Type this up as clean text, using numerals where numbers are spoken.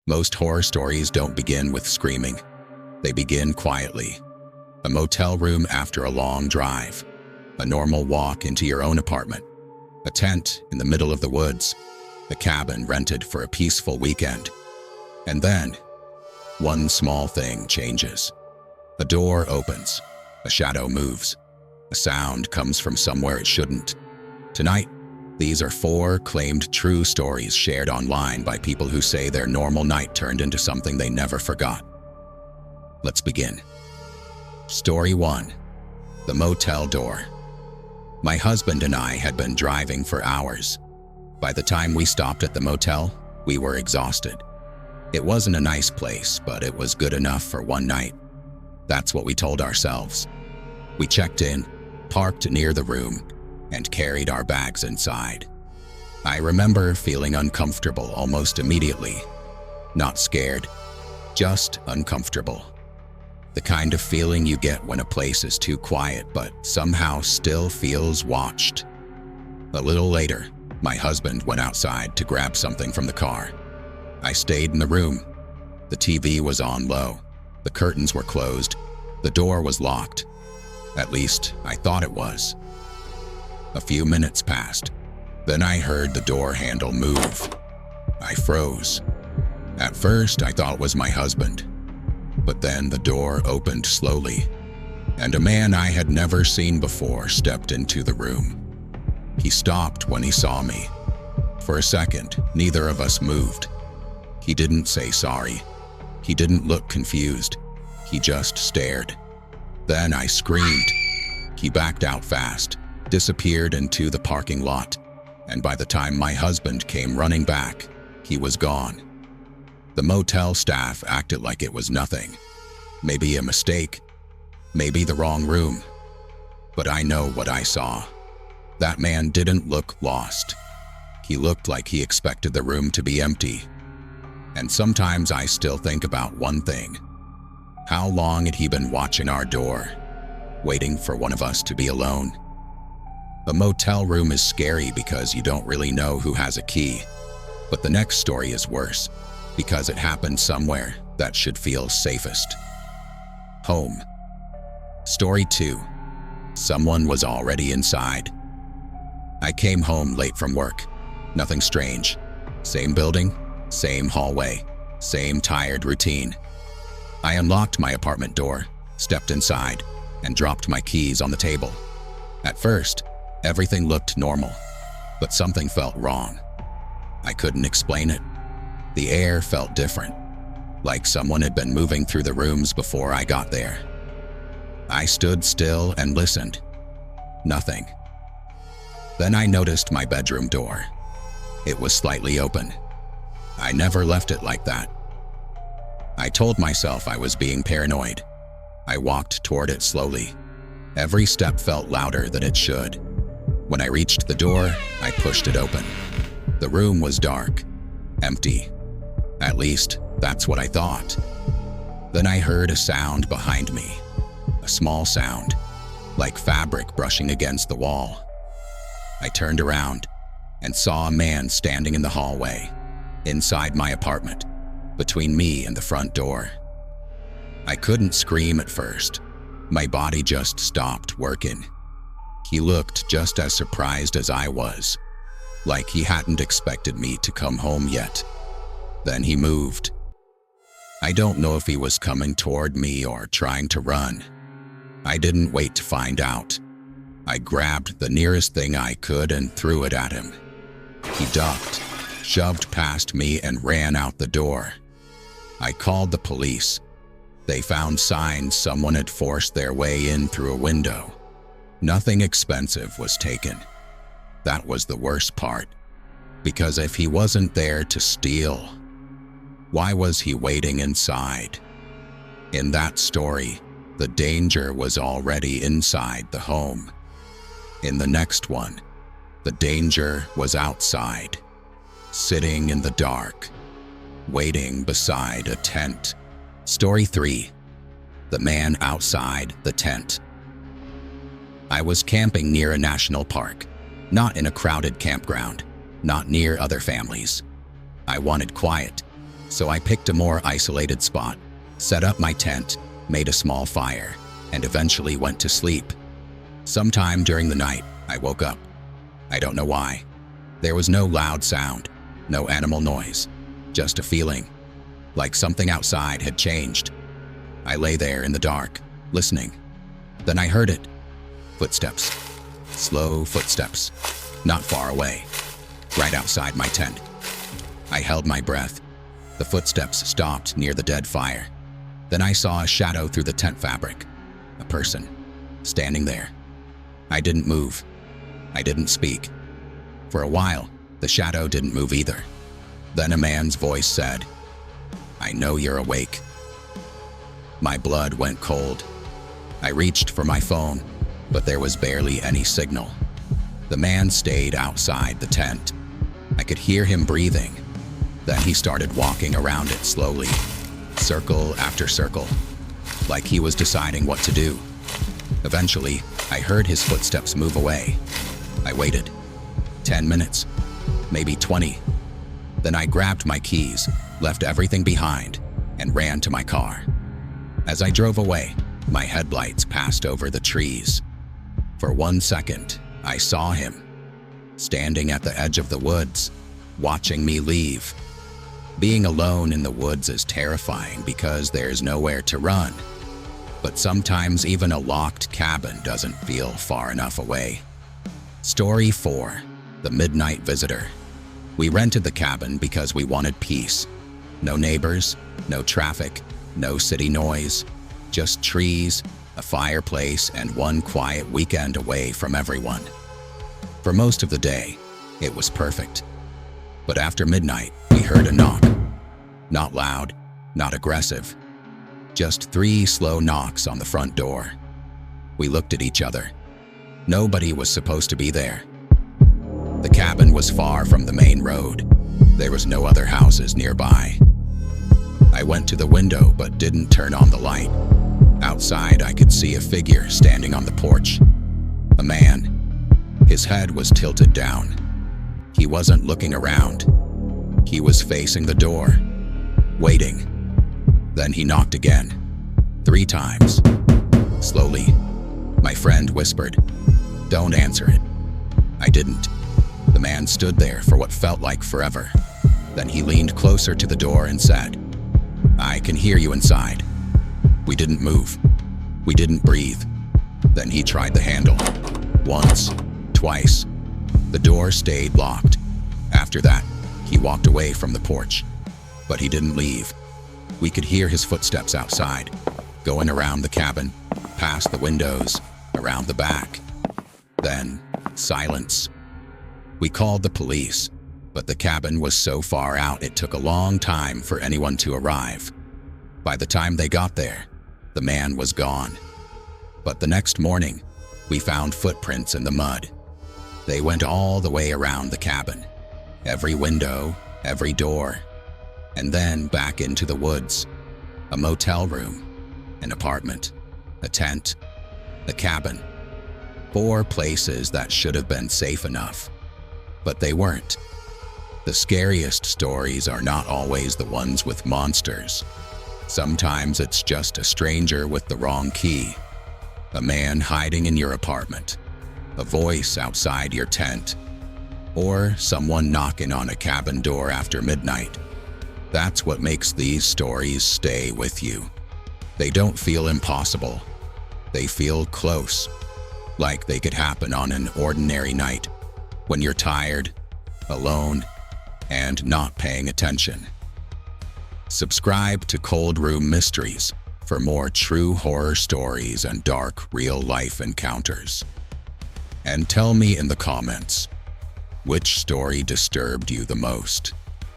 Most horror stories don't begin with screaming. They begin quietly. A motel room after a long drive. A normal walk into your own apartment. A tent in the middle of the woods. A cabin rented for a peaceful weekend. And then, one small thing changes. A door opens. A shadow moves. A sound comes from somewhere it shouldn't. Tonight, these are 4 claimed true stories shared online by people who say their normal night turned into something they never forgot. Let's begin. Story 1. The motel door. My husband and I had been driving for hours. By the time we stopped at the motel, we were exhausted. It wasn't a nice place, but it was good enough for one night. That's what we told ourselves. We checked in, parked near the room, and carried our bags inside. I remember feeling uncomfortable almost immediately. Not scared, just uncomfortable. The kind of feeling you get when a place is too quiet but somehow still feels watched. A little later, my husband went outside to grab something from the car. I stayed in the room. The TV was on low. The curtains were closed. The door was locked. At least, I thought it was. A few minutes passed. Then I heard the door handle move. I froze. At first, I thought it was my husband. But then the door opened slowly, and a man I had never seen before stepped into the room. He stopped when he saw me. For a second, neither of us moved. He didn't say sorry. He didn't look confused. He just stared. Then I screamed. He backed out fast, disappeared into the parking lot, and by the time my husband came running back, he was gone. The motel staff acted like it was nothing. Maybe a mistake, maybe the wrong room. But I know what I saw. That man didn't look lost. He looked like he expected the room to be empty. And sometimes I still think about one thing. How long had he been watching our door, waiting for one of us to be alone? A motel room is scary because you don't really know who has a key. But the next story is worse, because it happened somewhere that should feel safest. Home. Story 2. Someone was already inside. I came home late from work. Nothing strange. Same building, same hallway, same tired routine. I unlocked my apartment door, stepped inside, and dropped my keys on the table. At first, everything looked normal, but something felt wrong. I couldn't explain it. The air felt different, like someone had been moving through the rooms before I got there. I stood still and listened. Nothing. Then I noticed my bedroom door. It was slightly open. I never left it like that. I told myself I was being paranoid. I walked toward it slowly. Every step felt louder than it should. When I reached the door, I pushed it open. The room was dark, empty. At least, that's what I thought. Then I heard a sound behind me. A small sound, like fabric brushing against the wall. I turned around and saw a man standing in the hallway, inside my apartment, between me and the front door. I couldn't scream at first. My body just stopped working. He looked just as surprised as I was, like he hadn't expected me to come home yet. Then he moved. I don't know if he was coming toward me or trying to run. I didn't wait to find out. I grabbed the nearest thing I could and threw it at him. He ducked, shoved past me, and ran out the door. I called the police. They found signs someone had forced their way in through a window. Nothing expensive was taken. That was the worst part, because if he wasn't there to steal, why was he waiting inside? In that story, the danger was already inside the home. In the next one, the danger was outside, sitting in the dark, waiting beside a tent. Story 3. The man outside the tent. I was camping near a national park, not in a crowded campground, not near other families. I wanted quiet, So I picked a more isolated spot, set up my tent, made a small fire, and eventually went to sleep. Sometime during the night, I woke up. I don't know why. There was no loud sound, no animal noise, just a feeling, like something outside had changed. I lay there in the dark, listening. Then I heard it. Footsteps. Slow footsteps. Not far away. Right outside my tent. I held my breath. The footsteps stopped near the dead fire. Then I saw a shadow through the tent fabric. A person, standing there. I didn't move. I didn't speak. For a while, the shadow didn't move either. Then a man's voice said, "I know you're awake." My blood went cold. I reached for my phone, but there was barely any signal. The man stayed outside the tent. I could hear him breathing. Then he started walking around it slowly, circle after circle, like he was deciding what to do. Eventually, I heard his footsteps move away. I waited. 10 minutes, maybe 20. Then I grabbed my keys, left everything behind, and ran to my car. As I drove away, my headlights passed over the trees. For 1 second, I saw him, standing at the edge of the woods, watching me leave. Being alone in the woods is terrifying because there's nowhere to run. But sometimes even a locked cabin doesn't feel far enough away. Story 4. The Midnight Visitor. We rented the cabin because we wanted peace. No neighbors, no traffic, no city noise, just trees, a fireplace, and one quiet weekend away from everyone. For most of the day, it was perfect. But after midnight, we heard a knock. Not loud, not aggressive. Just 3 slow knocks on the front door. We looked at each other. Nobody was supposed to be there. The cabin was far from the main road. There was no other houses nearby. I went to the window but didn't turn on the light. Outside, I could see a figure standing on the porch. A man. His head was tilted down. He wasn't looking around. He was facing the door, waiting. Then he knocked again, 3 times. Slowly, my friend whispered, "Don't answer it." I didn't. The man stood there for what felt like forever. Then he leaned closer to the door and said, "I can hear you inside." We didn't move. We didn't breathe. Then he tried the handle. Once, twice. The door stayed locked. After that, he walked away from the porch. But he didn't leave. We could hear his footsteps outside, going around the cabin, past the windows, around the back. Then, silence. We called the police, but the cabin was so far out it took a long time for anyone to arrive. By the time they got there, the man was gone. But the next morning, we found footprints in the mud. They went all the way around the cabin, every window, every door, and then back into the woods. A motel room, an apartment, a tent, a cabin. 4 places that should have been safe enough, but they weren't. The scariest stories are not always the ones with monsters. Sometimes it's just a stranger with the wrong key, a man hiding in your apartment, a voice outside your tent, or someone knocking on a cabin door after midnight. That's what makes these stories stay with you. They don't feel impossible. They feel close, like they could happen on an ordinary night, when you're tired, alone, and not paying attention. Subscribe to Cold Room Mysteries for more true horror stories and dark real-life encounters. And tell me in the comments, which story disturbed you the most?